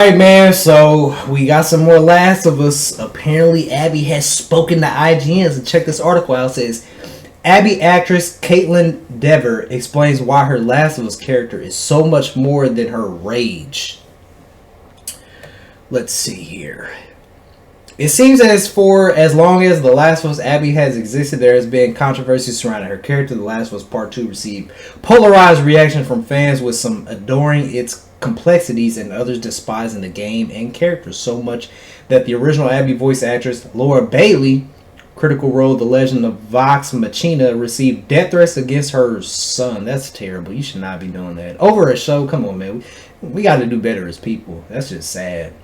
Alright, man, so we got some more Last of Us. Apparently, Abby has spoken to IGN. So check this article out. It says, Abby actress Caitlin Dever explains why her Last of Us character is so much more than her rage. Let's see here. It seems as for as long as The Last of Us Abby has existed, there has been controversy surrounding her character. The Last of Us Part 2 received polarized reaction from fans, with some adoring its complexities and others despising the game and character so much that the original Abby voice actress Laura Bailey, critical role The Legend of Vox Machina, received death threats against her son. That's terrible. You should not be doing that over a show. Come on, man. We got to do better as people. That's just sad.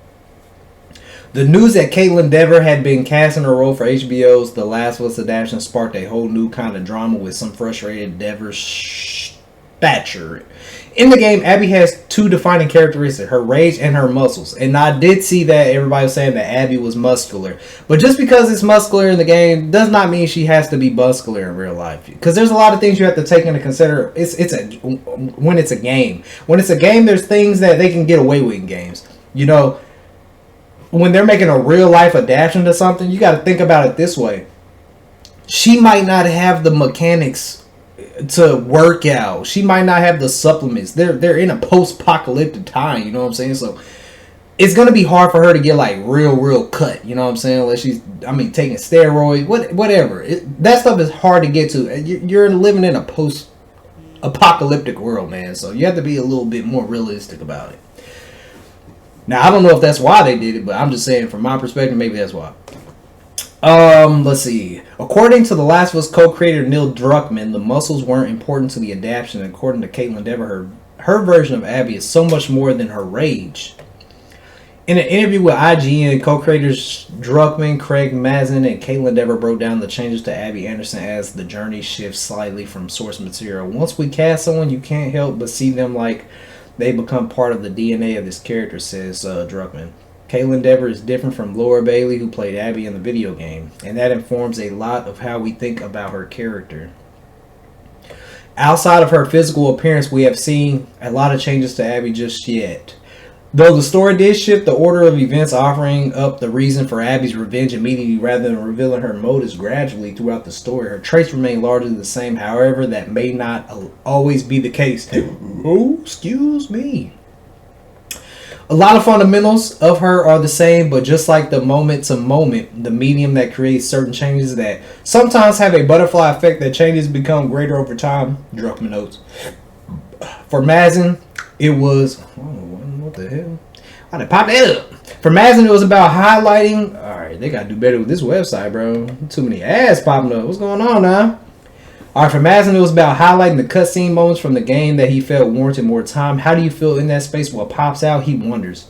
The news that Caitlin Dever had been cast in a role for HBO's The Last of Us adaptation sparked a whole new kind of drama, with some frustrated Dever stature. In the game, Abby has two defining characteristics: her rage and her muscles. And I did see that everybody was saying that Abby was muscular. But just because it's muscular in the game does not mean she has to be muscular in real life. Because there's a lot of things you have to take into consider. When it's a game. When it's a game, there's things that they can get away with in games. You know, when they're making a real life adaptation to something, you got to think about it this way. She might not have the mechanics to work out. She might not have the supplements. They're in a post-apocalyptic time, you know what I'm saying? So it's gonna be hard for her to get like real cut, you know what I'm saying? Unless she's, taking steroids, whatever. That stuff is hard to get to. You're living in a post-apocalyptic world, man. So you have to be a little bit more realistic about it. Now, I don't know if that's why they did it, but I'm just saying from my perspective, maybe that's why. Let's see. According to The Last of Us co-creator Neil Druckmann, the muscles weren't important to the adaptation. According to Caitlin Dever, her version of Abby is so much more than her rage. In an interview with IGN, co-creators Druckmann, Craig Mazin, and Caitlin Dever broke down the changes to Abby Anderson as the journey shifts slightly from source material. Once we cast someone, you can't help but see them like they become part of the DNA of this character, says Druckmann. Caitlin Dever is different from Laura Bailey, who played Abby in the video game, and that informs a lot of how we think about her character. Outside of her physical appearance, we have seen a lot of changes to Abby just yet. Though the story did shift the order of events, offering up the reason for Abby's revenge immediately rather than revealing her motives gradually throughout the story, her traits remain largely the same. However, that may not always be the case. Oh, excuse me. A lot of fundamentals of her are the same, but just like the moment to moment, the medium that creates certain changes that sometimes have a butterfly effect that changes become greater over time, Druckmann notes. For Mazin, it was... what the hell? How did pop that up? For Mazin, it was about highlighting... Alright, they gotta do better with this website, bro. Too many ads popping up. What's going on now? Alright, for Mazin, it was about highlighting the cutscene moments from the game that he felt warranted more time. How do you feel in that space? What pops out? He wonders.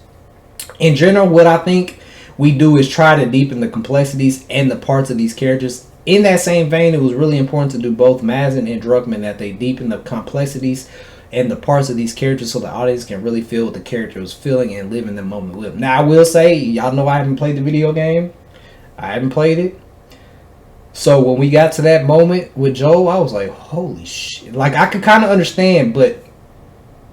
In general, what I think we do is try to deepen the complexities and the parts of these characters. In that same vein, it was really important to do both Mazin and Druckmann, that they deepen the complexities and the parts of these characters so the audience can really feel what the character was feeling and live in the moment with. Now, I will say, y'all know I haven't played the video game. I haven't played it. So when we got to that moment with Joel, I was like, holy shit. Like, I could kind of understand, but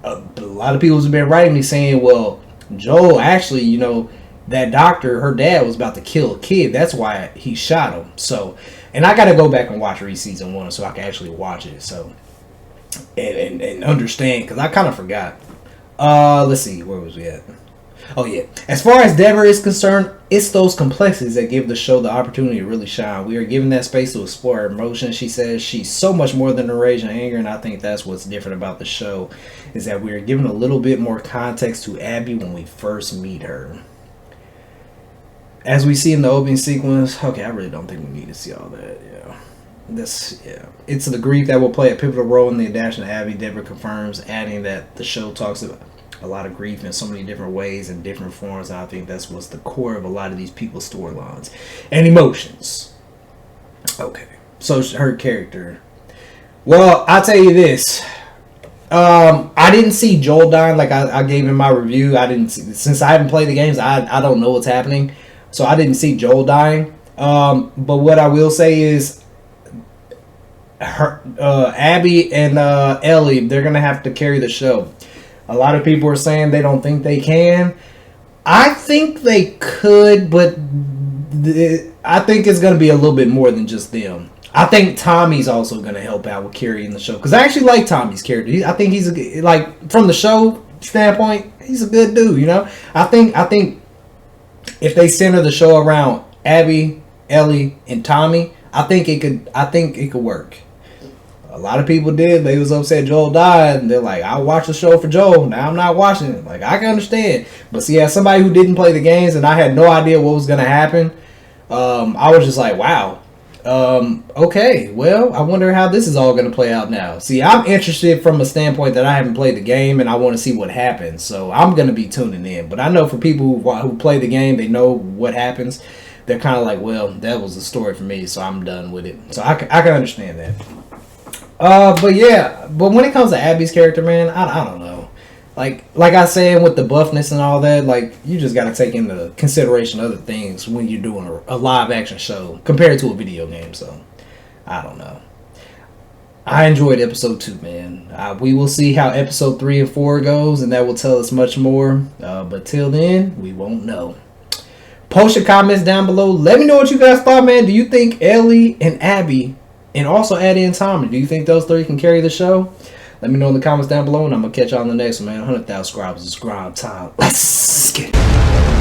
a lot of people have been writing me saying, well, Joel actually, you know, that doctor, her dad was about to kill a kid. That's why he shot him. So, and I got to go back and watch season 1 so I can actually watch it. So, and understand, because I kind of forgot. Let's see, where was we at? Oh yeah. As far as Dever is concerned, it's those complexities that give the show the opportunity to really shine. We are given that space to explore her emotions. She says she's so much more than her rage and anger, and I think that's what's different about the show, is that we are given a little bit more context to Abby when we first meet her. As we see in the opening sequence, okay, I really don't think we need to see all that. It's the grief that will play a pivotal role in the adaptation of Abby. Dever confirms, adding that the show talks about a lot of grief in so many different ways and different forms, and I think that's what's the core of a lot of these people's storylines and emotions. Okay, so her character. Well, I'll tell you this. I didn't see Joel dying like I gave in my review. Since I haven't played the games, I don't know what's happening, so I didn't see Joel dying. But what I will say is, Abby and Ellie, they're gonna have to carry the show. A lot of people are saying they don't think they can, I think they could, but I think it's going to be a little bit more than just them. I think Tommy's also going to help out with carrying the show because I actually like Tommy's character. I think he's like from the show standpoint, he's a good dude. You know, I think if they center the show around Abby, Ellie, and Tommy, I think it could work. A lot of people did. They was upset Joel died, and they're like, "I watched the show for Joel. Now I'm not watching it." Like I can understand, but see, as somebody who didn't play the games and I had no idea what was gonna happen, I was just like, "Wow, okay. Well, I wonder how this is all gonna play out now." See, I'm interested from a standpoint that I haven't played the game and I want to see what happens. So I'm gonna be tuning in. But I know for people who play the game, they know what happens. They're kind of like, "Well, that was the story for me, so I'm done with it." So I can understand that. But when it comes to Abby's character, man, I don't know. Like I said with the buffness and all that, like you just got to take into consideration other things when you're doing a live action show compared to a video game. So I don't know. I enjoyed episode 2, man. We will see how episode 3 and 4 goes, and that will tell us much more. But till then, we won't know. Post your comments down below. Let me know what you guys thought, man. Do you think Ellie and Abby, and also add in Tommy, do you think those 3 can carry the show? Let me know in the comments down below, and I'm going to catch y'all on the next one, man. 100,000 subscribers is grind time. Let's get it.